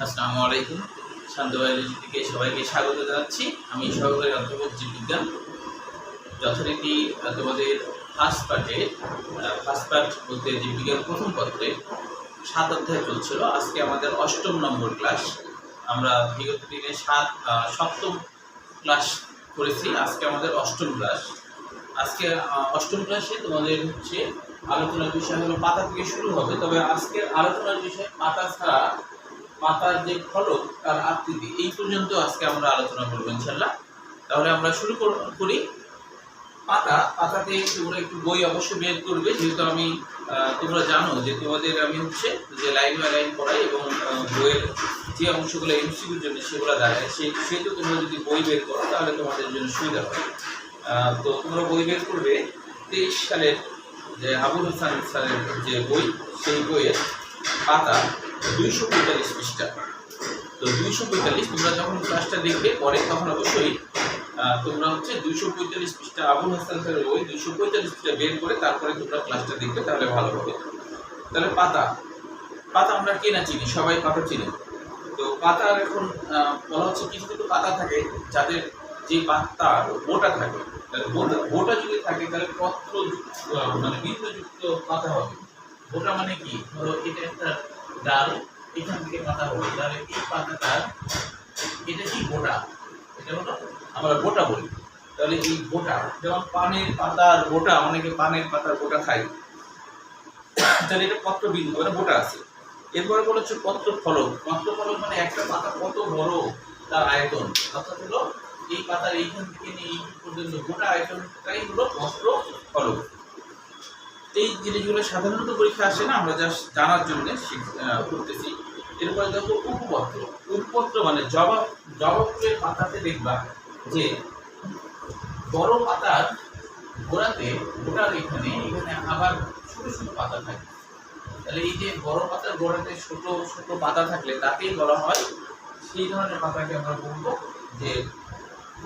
আসসালামু আলাইকুম। শান্ত বায়োলজি থেকে সবাইকে স্বাগত জানাচ্ছি। আমি সহকারী অধ্যাপক জীববিজ্ঞান। যথারীতি তোমাদের ফার্স্ট পার্ট বলতে জীববিজ্ঞান প্রথম পত্রে 7 অধ্যায় চলছিল। আজকে আমাদের 8ম নম্বর ক্লাস। আমরা বিগত দিনে সপ্তম ক্লাস করেছি, আজকে আমাদের 8ম ক্লাস। আজকে 8ম ক্লাসে তোমাদের হচ্ছে আলোচনার বিষয় হলো পাতা থেকে শুরু হবে। তবে আজকের আলোচনার বিষয় পাতা ছাড়া পাতার যে ফলক তার আকৃতি, এই পর্যন্ত আজকে আমরা আলোচনা করবো ইনশাল্লাহ। তাহলে আমরা শুরু করি। পাতাতে তোমরা একটু বই অবশ্যই বের করবে, যেহেতু আমি তোমরা জানো যে তোমাদের আমি হচ্ছে যে লাইন বাই লাইন পড়াই এবং বইয়ের যে অংশগুলো এমসিকিউর জন্য সেগুলো দাঁড়ায়, সেহেতু তোমরা যদি বই বের করো তাহলে তোমাদের জন্য সুবিধা হবে। তো তোমরা বই বের করবে 23 সালের যে আবুল হাসান স্যারের যে বই, সেই বইয়ের পাতা 245 পৃষ্ঠা। তো 245 তোমরা যখন ক্লাসটা দেখবে পরে তখন অবশ্যই তোমরা হচ্ছে 245 পৃষ্ঠা আবুল হাসান স্যারের বই 245 পৃষ্ঠা বের করে তারপরে তোমরা ক্লাসটা দেখবে, তাহলে ভালো হবে। তাহলে পাতা আমরা কে না চিনি, সবাই পাতা চিনি। তো পাতার এখন বলা হচ্ছে কিছু কিছু পাতা থাকে যাদের যে পাতার বোটা থাকে, তাহলে বোটা যদি থাকে তাহলে পত্র মানে বিন্দুযুক্ত পাতা হবে। বোটা মানে কি, ধরো এটা একটা ডাল, এখান থেকে পাতা হবে, তাহলে এই পাতাটার এটা কি বোটা, এটা হলো আমরা বোটা বলি। তাহলে এই বোটা, যেমন পানের পাতার বোটা, অনেকে পানের পাতার বোটা খায়, তাহলে এটা পত্র বিন্দু মানে বোটা আছে। এরপরে বলা হচ্ছে পত্র ফলক মানে একটা পাতা কত বড় তার আয়তন, অর্থাৎ হলো এই পাতার এইখান থেকে নিয়ে এই পর্যন্ত গোটা আয়তনটাই হলো পত্র ফলক। এই জিনিসগুলো সাধারণত পরীক্ষা আসে না, আমরা জাস্ট জানার জন্য করতেছি। এরপরে দেখো উপপত্র মানে জবা ফুলের পাতাতে দেখবা যে বড় পাতার গোড়াতে, গোটার এখানে আবার ছোট ছোট পাতা থাকে। তাহলে এই যে বড় পাতার গোড়াতে ছোট ছোট পাতা থাকলে তাকেই বলা হয়, সেই ধরনের পাতাকে আমরা বলবো যে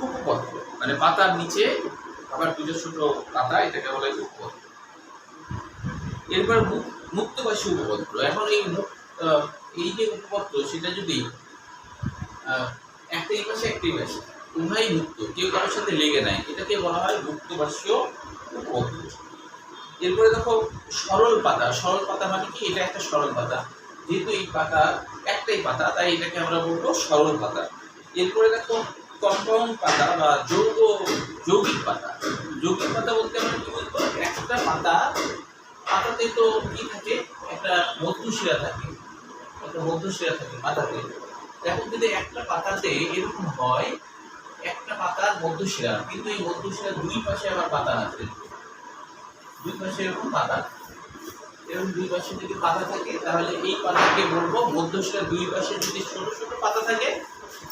উপপত্র, মানে পাতার নিচে আবার দুটো ছোট পাতা, এটাকে বলা হয় উপপত্র। এরপর মুক্তবাসী উপপত্র। এখন এই যে উপপত্র সেটা যদি একটা এই পাশে একটা এই পাশে উভয়ই মুক্ত, কেউ কারোর সাথে লেগে নাই, এটাকে বলা হয় মুক্তবাসীয় উপপত্র। এরপরে দেখো সরল পাতা মানে কি, এটা একটা সরল পাতা, যেহেতু এই পাতা একটাই পাতা তাই এটাকে আমরা বলবো সরল পাতা। এরপরে দেখো কম্পাউন্ড পাতা বা যৌগিক পাতা বলতে আমরা কি বলবো, একটা পাতাতে তো কি থাকে, একটা মধ্যশিরা থাকে পাতাতে। এখন যদি একটা পাতাতে এরকম হয়, একটা পাতার মধ্যশিরা, কিন্তু এই মধ্যশিরা দুই পাশে আবার পাতা আছে, দুই পাশে এরকম দুই পাশে যদি পাতা থাকে তাহলে এই পাতাকে বলবো মধ্যশিরা, দুই পাশে যদি ছোট ছোট পাতা থাকে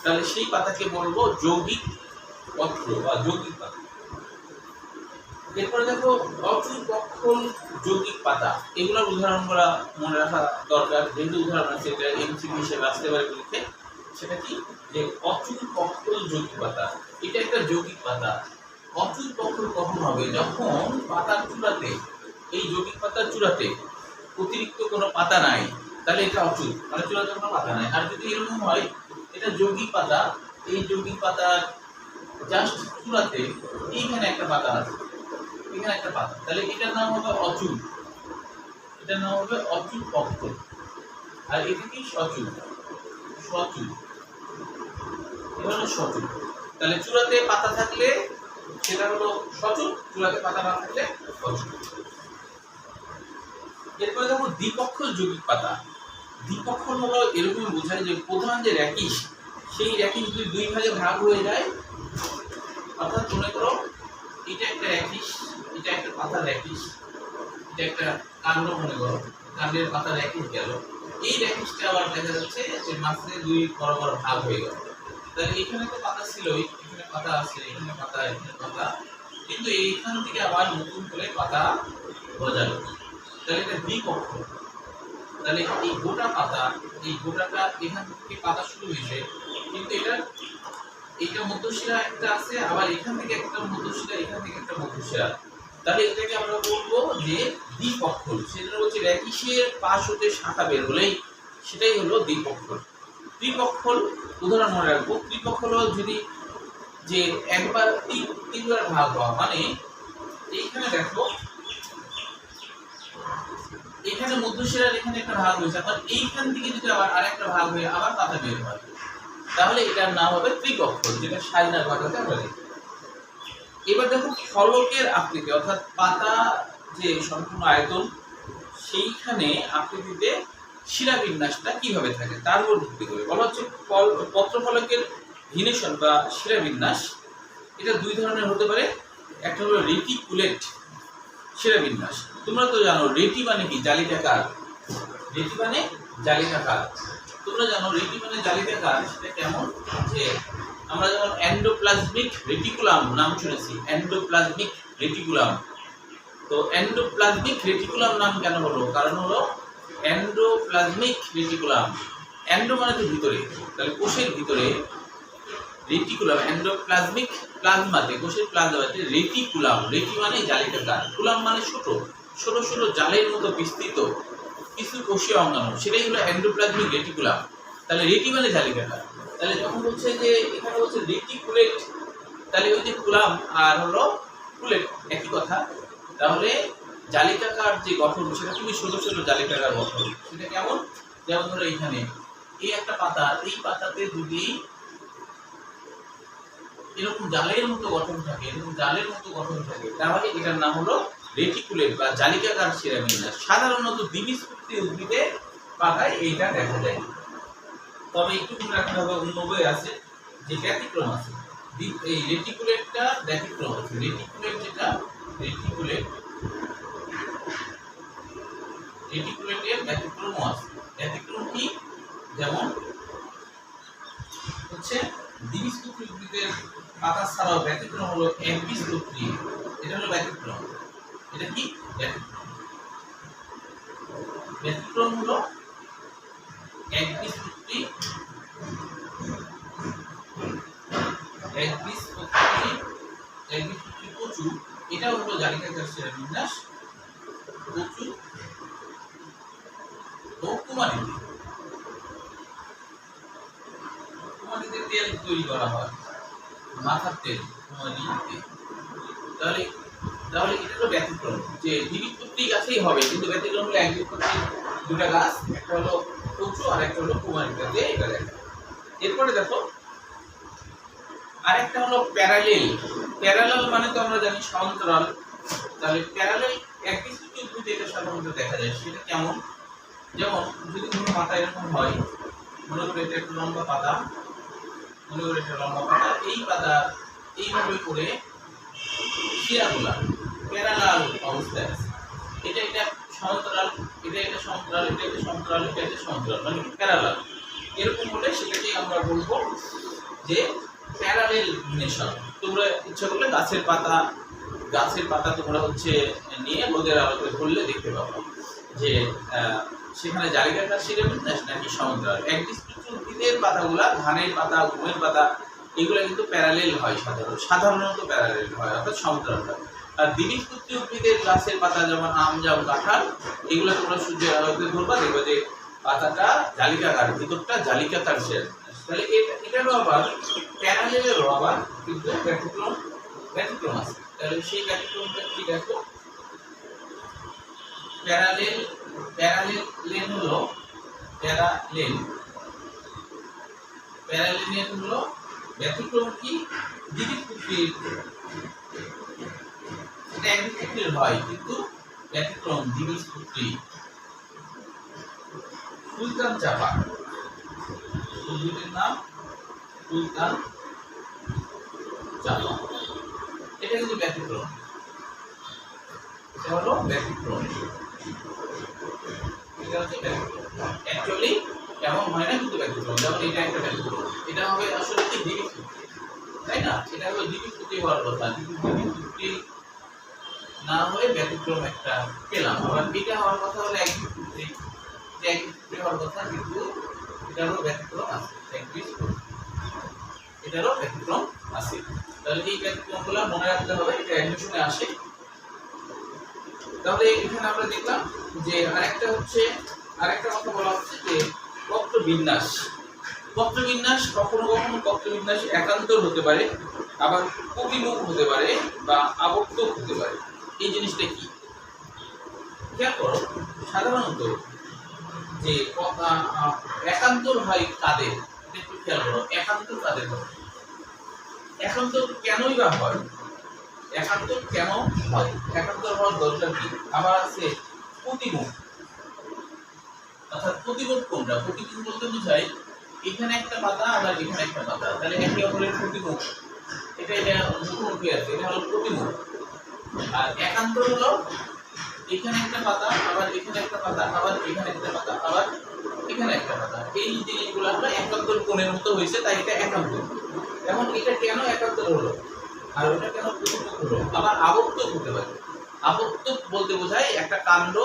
তাহলে সেই পাতাকে বলবো যৌগিক পত্র বা যৌগিক পাতা। এরপরে দেখো অচুল পক্ষল যৌগিক পাতা, এগুলোর উদাহরণগুলো মনে রাখা দরকার, যেহেতু উদাহরণ আছে এটা এমসিকিউ হিসেবে আসতে পারে পরীক্ষায়। সেটা কি, যে অচুল পক্ষল যৌগিক পাতা, এটা একটা যৌগিক পাতা। অচুল পক্ষল কখন হবে, যখন পাতার চূড়াতে, এই যৌগিক পাতার চূড়াতে অতিরিক্ত কোনো পাতা নাই, তাহলে এটা অচুল, মানে চূড়াতে কোনো পাতা নাই। আর যদি এরকম হয় এটা যৌগিক পাতা, এই যৌগিক পাতার জাস্ট চূড়াতে এইখানে একটা পাতা আছে, এখানে একটা পাতা, তাহলে এটার নাম হবে অচুল, অচুল পক্ষল। আর এটা কি সচুল, এটা হলো সচুল। তাহলে চূড়াতে পাতা থাকলে সেটা হলো সচুল, চূড়াতে পাতা না থাকলে অচুল। এরপরে দেখো দ্বিপক্ষল যৌগিক পাতা। দ্বিপক্ষল হলো এরকম বোঝায় যে প্রধান যে র্যাকিস, সেই র্যাকিস যদি দুই ভাগে ভাগ হয়ে যায়, অর্থাৎ মনে করো এটা একটা র্যাকিস, এটা একটা পাতার র্যাকিস, এটা একটা কাণ্ড, মনে করো কাণ্ডের পাতার র্যাকিস গেল, এই র্যাকিসটা আবার দেখা যাচ্ছে যে মাঝে দুই বড় বড় ভাগ হয়ে গেল। তাহলে এখানে তো পাতা ছিলই, এখানে পাতা আছে, এখানে পাতা, কিন্তু এইখান থেকে আবার নতুন করে পাতা গজালো, তাহলে এটা দ্বিপক্ষল। তাহলে এই গোটা পাতা, এই গোটাটা এখান থেকে পাতা শুরু হয়েছে, কিন্তু এটা এইটা মধ্যশিরা একটা আছে, আবার এখান থেকে একটা মধ্যশিরা, এখান থেকে একটা মধ্যশিরা। তাহলে এটাকে আমরা বলবো যে দ্বিপক্ষল। সেটা হচ্ছে র্যাকিসের পাশ হতে শাখা বের হলেই সেটাই হলো দ্বিপক্ষল। ত্রিপক্ষল উদাহরণ মনে রাখবো। ত্রিপক্ষল যদি যে একবার তিনবার ভাগ হওয়া, মানে এইখানে দেখো এখানে মধ্যশিরার এখানে একটা ভাগ হয়েছে, আবার এইখান থেকে যদি আবার আরেকটা ভাগ হয়ে আবার পাতা বের হয়, তাহলে এটার নাম হবে ত্রিপক্ষল, যেটা সাইনার ভাগাতে আমরা দেখি। এবার দেখো ফলকের আকৃতি, অর্থাৎ পাতা যে সম্পূর্ণ আয়তন, সেইখানে আকৃতিতে শিরাবিন্যাসটা কিভাবে থাকে তার উপর ভিত্তি করে বলা হচ্ছে পত্রফলকের ভিনেশন বা শিরাবিন্যাস। এটা দুই ধরনের হতে পারে। একটা হলো রেটিকুলেট শিরাবিন্যাস। তোমরা তো জানো রেটি মানে কি, জালিকাকার। রেটি মানে জালিকাকার। তোমরা জানো রেটি মানে জালিকাকার। সেটা কেমন, যে আমরা যেমন এন্ডোপ্লাজমিক রেটিকুলাম নাম শুনেছি, এন্ডোপ্লাজমিক রেটিকুলাম। তো এন্ডোপ্লাজমিক রেটিকুলাম নাম কেন হলো, কারণ হলো এন্ডোপ্লাজমিক রেটিকুলাম, এন্ডো মানে তো ভিতরে, তাহলে কোষের ভিতরে রেটিকুলাম, এন্ডোপ্লাজমিক প্লাজমাতে, কোষের প্লাজমাতে রেটিকুলাম, রেটি মানে জালিকাকার, কুলাম মানে ছোট ছোট ছোট জালের মতো বিস্তৃত কিছু কোষীয় অঙ্গাণু, সেটাই হলো এন্ডোপ্লাজমিক রেটিকুলাম। তাহলে রেটি মানে জালিকাকার। তাহলে যখন বলছে যে এখানে বলছে রেটিকুলেট, তাহলে ওই যে কুলাম আর হলো কুলেট একই কথা। তাহলে জালিকাকার যে গঠন সেটা খুবই ছোট ছোট জালিকাকার গঠন। সেটা কেমন, যেমন ধরো এখানে এই একটা পাতা, এই পাতাতে যদি এরকম জালের মতো গঠন থাকে, এরকম জালের মতো গঠন থাকে, তাহলে এটার নাম হলো রেটিকুলেট বা জালিকাকার শিরাবিন্যাস। সাধারণত দ্বিবীজপত্রী উদ্ভিদে পাতায় এইটা দেখা যায়। তবে একটু মনে রাখতে হবে, অন্য বই আছে যে ব্যতিক্রম আছে, এই রেটিকুলেটটা ব্যতিক্রম আছে। রেটিকুলেট যেটা রেটিকুলেটের ব্যতিক্রমও আছে। ব্যতিক্রম কি, যেমন হচ্ছে দ্বিবীজপত্রী উদ্ভিদের পাতা ছাড়াও ব্যতিক্রম হলো একবীজপত্রী। এটা হলো ব্যতিক্রম। এটা কি ব্যতিক্রম? ব্যতিক্রম হলো একবীজপত্রী, একবীজপত্রী কচু, এটা হলো জালিকাকার শিরাবিন্যাস। কচু ও কুমারীতে তেল তৈরি করা হয়, মাথার তেল, কুমারীতে। তাহলে তাহলে এটা হলো ব্যতিক্রম, যে দ্বিবীজপত্রী গাছেই হবে, কিন্তু ব্যতিক্রম হলো একবীজপত্রী দুটা গাছ, একটা হলো কচু আর একটা হলো কুমারীতে, এটা দেখো। এরপরে দেখো আরেকটা হলো প্যারালেল। প্যারালাল মানে তো আমরা জানি সমান্তরাল। তাহলে প্যারালেল একবীজপত্রী উদ্ভিদে এটা সাধারণত দেখা যায়। সেটা কেমন, যেমন যদি কোনো পাতা এরকম হয়, মনে করে এটা একটা লম্বা পাতা, মনে করে একটা লম্বা পাতা, এই পাতা এইভাবে করে শিরাগুলা প্যারালাল অবস্থায় আছে। এটা এটা সমান্তরাল, এটা সমান্তরাল, এটা সমান্তরাল, এটা সমান্তরাল, মানে প্যারালাল। এরকম হলে সেটাকে আমরা বলবো যে প্যারালেল ভিনেশন। তোমরা ইচ্ছা করলে গাছের পাতা তোমরা হচ্ছে নিয়ে রোদের আলোতে ধরলে দেখতে পাবো যে সেখানে জালিকাকার শিরাবিন্যাস নাকি সমান্তরাল। একবীজপত্রী উদ্ভিদের পাতাগুলা, ধানের পাতা, গমের পাতা, এগুলো কিন্তু প্যারালেল হয়, সাধারণত প্যারালেল হয়, অর্থাৎ সমান্তরাল হয়। আর দ্বিবীজপত্রী উদ্ভিদের গাছের পাতা যেমন আম, জাম, কাঁঠাল, এগুলো তোমরা সূর্যের আলোতে ধরবা, দেখবে যে পাতাটা জালিকাকার, ভিতরটা জালিকাকার শিরাবিন্যাস। তাহলে এটারও আবার প্যারালেলেরও আবার কিন্তু ব্যতিক্রম আছে। তাহলে সেই ব্যতিক্রমটা কি দেখো, প্যারালেল হলো প্যারালেল হলো ব্যতিক্রম কি, দ্বিবীজপত্রীর, এটা একবীজপত্রীর হয় কিন্তু ব্যতিক্রম দ্বিবীজপত্রী। সুলতান চাপা, উদ্ভিদের নাম সুলতান চাপা, এটা কিন্তু ব্যতিক্রম। এটা হলো ব্যতিক্রম, এটা হচ্ছে ব্যতিক্রম। অ্যাকচুয়ালি এমন হয় না, কিন্তু ব্যতিক্রম। যেমন এটা একটা ব্যতিক্রম, এটা হবে আসলে কি দ্বিবীজপত্রী, তাই না? এটা হলো দ্বিবীজপত্রী হওয়ার কথা, কিন্তু দ্বিবীজপত্রী না হয়ে ব্যতিক্রম একটা পেলাম। আবার এটা হওয়ার কথা হলো একবীজপত্রী, একবীজপত্রী হওয়ার কথা, কিন্তু এটা হলো ব্যতিক্রম আছে, একবীজপত্রী। এটারও ব্যতিক্রম আছে। তাহলে এই ব্যতিক্রমগুলো মনে রাখতে হবে, এটা অ্যাডমিশনে আসে। তাহলে এখানে আমরা দেখলাম যে আরেকটা কথা বলা হচ্ছে যে পত্রবিন্যাস। পত্রবিন্যাস কখনো কখনো পত্রবিন্যাস একান্তর হতে পারে, আবার অভিমুখ হতে পারে বা আবর্তক হতে পারে। এই জিনিসটা কি খেয়াল করো। সাধারণত যে একান্তর হয় কাদের, একটু খেয়াল করো, একান্তর কাদের হয়, একান্তর কেনই বা হয়, একান্তর কেন হয়, একান্তর হওয়ার দরকার কি। আবার আছে প্রতিমুখ, অর্থাৎ প্রতিমুখ কোনটা? প্রতিমুখ বলতে বোঝায় এখানে একটা পাতা আবার এখানে একটা পাতা, তাহলে একে অপরের প্রতিমুখ, এটা মুখোমুখি আছে, এটা হলো প্রতিমুখ। আর একান্তর হলো এখানে একটা পাতা আবার এখানে একটা পাতা আবার এখানে একটা পাতা আবার এখানে একটা পাতা, এই জিনিসগুলো আমরা একান্তর কোণের মতো হয়েছে, তাই এটা একান্তর। এখন এটা কেন একান্তর হলো আর ওটা কেন প্রতিমুখ হলো? আবার আবর্তক হতে পারে। আবর্তক বলতে বোঝায় একটা কাণ্ড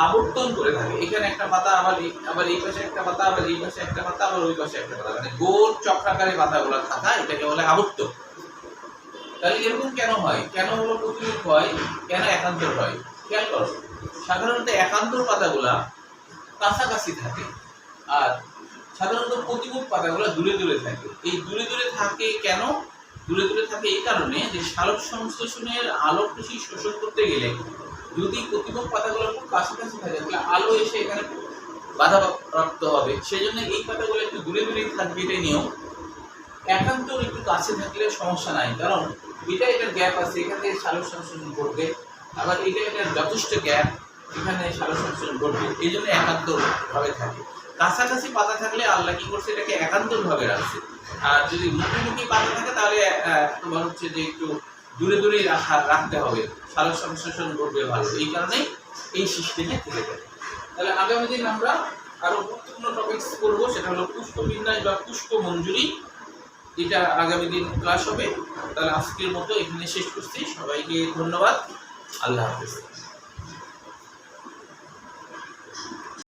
আবর্তন করে থাকে, এখানে একটা পাতা আবার এই পাশে একটা পাতা আবার এই পাশে একটা পাতা আবার ওই পাশে একটা পাতা, মানে গোল চক্রাকারে পাতাগুলো থাকা, এটাকে বলে আবর্তক। তাহলে এরকম কেন হয়, কেন হলো প্রতিমুখ হয়, কেন একান্তর হয়? খেয়াল করো, সাধারণত একান্তর পাতাগুলা কাছাকাছি থাকে আর সাধারণত প্রতিমুখ পাতাগুলো দূরে দূরে থাকে। এই দূরে দূরে থাকে কেন? দূরে দূরে থাকে এই কারণে যে সালোক সংশ্লেষণের আলোক রশ্মি শোষণ করতে গেলে যদি প্রতিমুখ পাতাগুলো খুব কাছাকাছি থাকে তাহলে আলো এসে এখানে বাধা প্রাপ্ত হবে, সেই জন্য এই পাতাগুলো একটু দূরে দূরেই থাকবে, এটাই নিয়ম। একান্তর একটু কাছে থাকলে সমস্যা নাই, কারণ এটার গ্যাপ আছে, এখান থেকে সালোক সংশ্লেষণ করবে, আবার এটার যথেষ্ট গ্যাপ, এখানে সালোক সংশ্লেষণ করবে, এই জন্য একান্তর ভাবে থাকে। কাছাকাছি পাতা থাকলে আল্লাহ কি করছে, এটাকে একান্তর ভাবে রাখছে। আর যদি মুখোমুখি পাতা থাকে তাহলে তোমার হচ্ছে যে একটু দূরে দূরেই রাখতে হবে, সালোক সংশ্লেষণ করবে ভালো, এই কারণেই এই সিস্টেমে থেকে যায়। তাহলে আগামী দিন আমরা আরো গুরুত্বপূর্ণ টপিকস করবো, সেটা হলো পুষ্পবিন্যাস বা পুষ্পমঞ্জুরি। এটা আগামী দিন ক্লাস হবে। তাহলে আজকের মতো এখানে শেষ করছি। সবাইকে ধন্যবাদ। আল্লাহ হাফেজ।